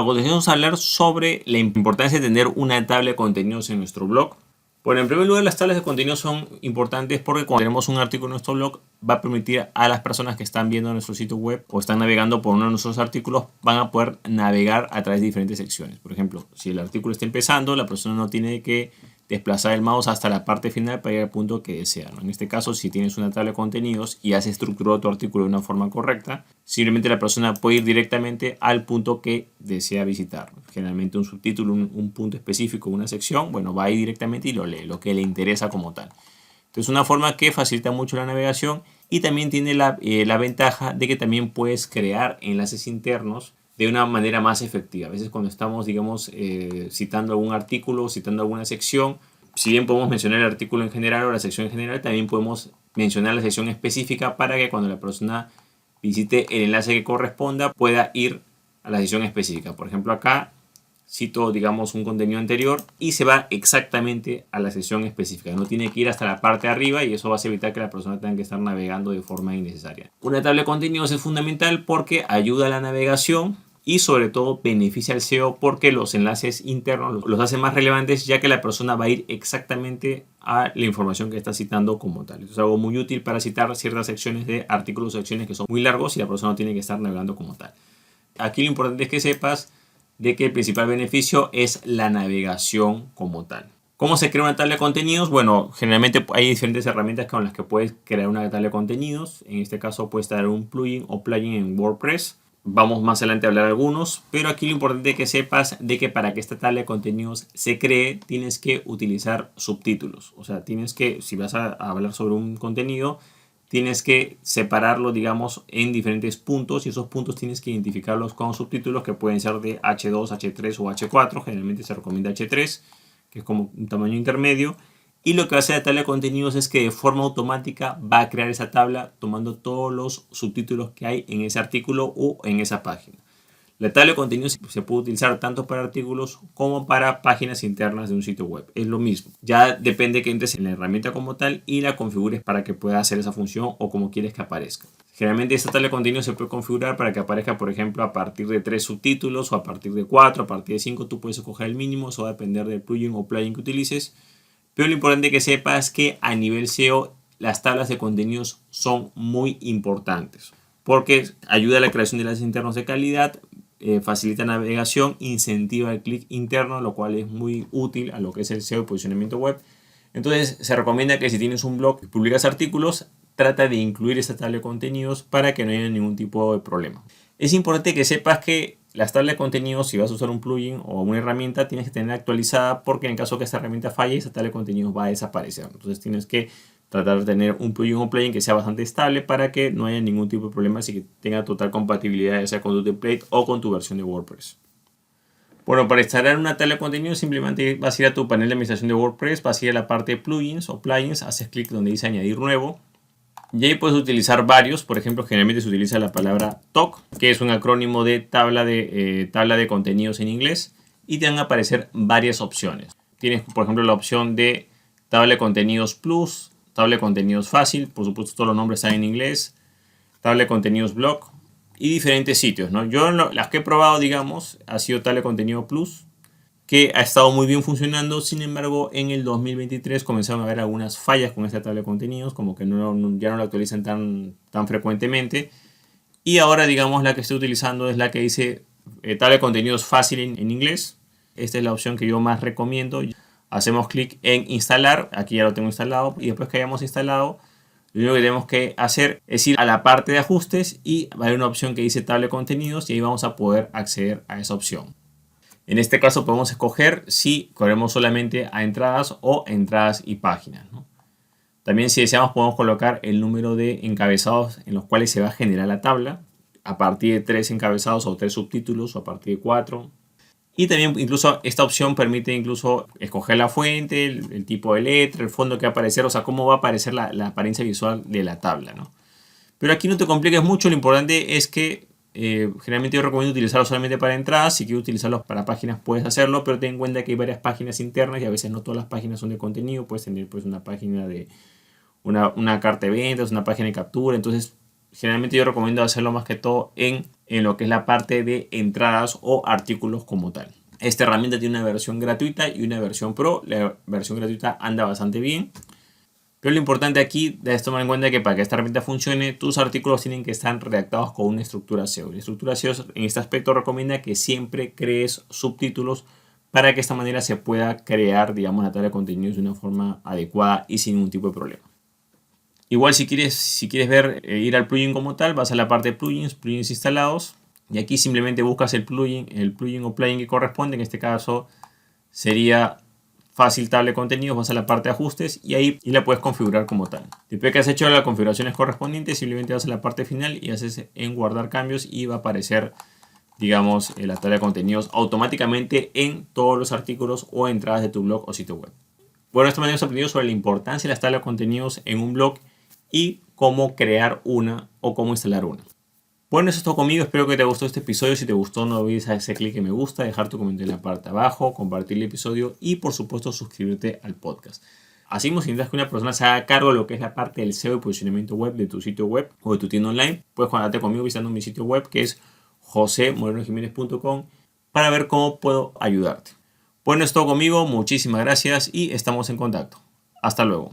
A continuación vamos a hablar sobre la importancia de tener una tabla de contenidos en nuestro blog. Bueno, en primer lugar, las tablas de contenidos son importantes porque cuando tenemos un artículo en nuestro blog va a permitir a las personas que están viendo nuestro sitio web o están navegando por uno de nuestros artículos, van a poder navegar a través de diferentes secciones. Por ejemplo, si el artículo está empezando, la persona no tiene que desplazar el mouse hasta la parte final para ir al punto que desea, ¿no? En este caso, si tienes una tabla de contenidos y has estructurado tu artículo de una forma correcta, simplemente la persona puede ir directamente al punto que desea visitar. Generalmente un subtítulo, un punto específico, una sección, bueno, va ahí directamente y lo lee, lo que le interesa como tal. Entonces, una forma que facilita mucho la navegación y también tiene la ventaja de que también puedes crear enlaces internos de una manera más efectiva. A veces cuando estamos, digamos, citando algún artículo, citando alguna sección, si bien podemos mencionar el artículo en general o la sección en general, también podemos mencionar la sección específica para que cuando la persona visite el enlace que corresponda pueda ir a la sección específica. Por ejemplo, acá cito, digamos, un contenido anterior y se va exactamente a la sección específica. No tiene que ir hasta la parte de arriba y eso va a evitar que la persona tenga que estar navegando de forma innecesaria. Una tabla de contenidos es fundamental porque ayuda a la navegación y sobre todo beneficia al SEO porque los enlaces internos los hace más relevantes, ya que la persona va a ir exactamente a la información que está citando como tal. Esto es algo muy útil para citar ciertas secciones de artículos o secciones que son muy largos y la persona no tiene que estar navegando como tal. Aquí lo importante es que sepas de que el principal beneficio es la navegación como tal. ¿Cómo se crea una tabla de contenidos? Bueno, generalmente hay diferentes herramientas con las que puedes crear una tabla de contenidos. En este caso puedes traer un plugin o plugin en WordPress. Vamos más adelante a hablar de algunos, pero aquí lo importante es que sepas de que para que esta tabla de contenidos se cree tienes que utilizar subtítulos. O sea, tienes que, si vas a hablar sobre un contenido, tienes que separarlo, digamos, en diferentes puntos y esos puntos tienes que identificarlos con subtítulos que pueden ser de H2, H3 o H4. Generalmente se recomienda H3, que es como un tamaño intermedio. Y lo que va a hacer la tabla de contenidos es que de forma automática va a crear esa tabla tomando todos los subtítulos que hay en ese artículo o en esa página. La tabla de contenidos se puede utilizar tanto para artículos como para páginas internas de un sitio web. Es lo mismo. Ya depende que entres en la herramienta como tal y la configures para que pueda hacer esa función o como quieres que aparezca. Generalmente esta tabla de contenidos se puede configurar para que aparezca, por ejemplo, a partir de 3 subtítulos o a partir de 4, a partir de 5. Tú puedes escoger el mínimo, eso va a depender del plugin o plugin que utilices. Pero lo importante que sepas es que a nivel SEO las tablas de contenidos son muy importantes porque ayuda a la creación de enlaces internos de calidad, facilita navegación, incentiva el clic interno, lo cual es muy útil a lo que es el SEO y posicionamiento web. Entonces se recomienda que si tienes un blog y publicas artículos, trata de incluir esta tabla de contenidos para que no haya ningún tipo de problema. Es importante que sepas que las tablas de contenidos, si vas a usar un plugin o una herramienta, tienes que tener actualizada porque en caso que esta herramienta falle, esa tabla de contenidos va a desaparecer. Entonces tienes que tratar de tener un plugin o plugin que sea bastante estable para que no haya ningún tipo de problema y que tenga total compatibilidad ya sea con tu template o con tu versión de WordPress. Bueno, para instalar una tabla de contenidos simplemente vas a ir a tu panel de administración de WordPress, vas a ir a la parte de plugins o plugins, haces clic donde dice añadir nuevo. Y ahí puedes utilizar varios. Por ejemplo, generalmente se utiliza la palabra TOC, que es un acrónimo de tabla de contenidos en inglés. Y te van a aparecer varias opciones. Tienes, por ejemplo, la opción de tabla de contenidos plus, tabla de contenidos fácil. Por supuesto, todos los nombres están en inglés. Tabla de contenidos blog y diferentes sitios, ¿no? Yo las que he probado, digamos, ha sido tabla de contenido plus, que ha estado muy bien funcionando. Sin embargo, en el 2023 comenzaron a haber algunas fallas con esta tabla de contenidos, como que ya no la actualizan tan frecuentemente. Y ahora, digamos, la que estoy utilizando es la que dice tabla de contenidos fácil en inglés. Esta es la opción que yo más recomiendo. Hacemos clic en instalar, aquí ya lo tengo instalado, y después que hayamos instalado, lo único que tenemos que hacer es ir a la parte de ajustes y va a haber una opción que dice tabla de contenidos y ahí vamos a poder acceder a esa opción. En este caso podemos escoger si queremos solamente a entradas o entradas y páginas, ¿no? También si deseamos podemos colocar el número de encabezados en los cuales se va a generar la tabla, a partir de 3 encabezados o 3 subtítulos o a partir de 4. Y también incluso esta opción permite incluso escoger la fuente, el tipo de letra, el fondo que va a aparecer, o sea, cómo va a aparecer la apariencia visual de la tabla, ¿no? Pero aquí no te compliques mucho, lo importante es que generalmente yo recomiendo utilizarlo solamente para entradas. Si quieres utilizarlo para páginas puedes hacerlo, pero ten en cuenta que hay varias páginas internas y a veces no todas las páginas son de contenido. Puedes tener pues una página de una carta de ventas, una página de captura. Entonces generalmente yo recomiendo hacerlo más que todo en en lo que es la parte de entradas o artículos como tal. Esta herramienta tiene una versión gratuita y una versión pro. La versión gratuita anda bastante bien. Pero lo importante aquí debes tomar en cuenta que para que esta herramienta funcione, tus artículos tienen que estar redactados con una estructura SEO. La estructura SEO en este aspecto recomienda que siempre crees subtítulos para que de esta manera se pueda crear, digamos, la tabla de contenidos de una forma adecuada y sin ningún tipo de problema. Igual si quieres ver, ir al plugin como tal, vas a la parte de plugins instalados. Y aquí simplemente buscas el plugin o plugin que corresponde. En este caso sería Fácil Tabla de Contenidos. Vas a la parte de ajustes y ahí la puedes configurar como tal. Después que has hecho las configuraciones correspondientes, simplemente vas a la parte final y haces en guardar cambios y va a aparecer, digamos, la tabla de contenidos automáticamente en todos los artículos o entradas de tu blog o sitio web. Bueno, esta manera hemos aprendido sobre la importancia de las tablas de contenidos en un blog y cómo crear una o cómo instalar una. Bueno, eso es todo conmigo. Espero que te gustó este episodio. Si te gustó, no olvides hacer clic en me gusta, dejar tu comentario en la parte de abajo, compartir el episodio y, por supuesto, suscribirte al podcast. Así mismo, si necesitas que una persona se haga cargo de lo que es la parte del SEO y posicionamiento web de tu sitio web o de tu tienda online, puedes contactarte conmigo visitando mi sitio web que es josemorenojimenez.com para ver cómo puedo ayudarte. Bueno, es todo conmigo. Muchísimas gracias y estamos en contacto. Hasta luego.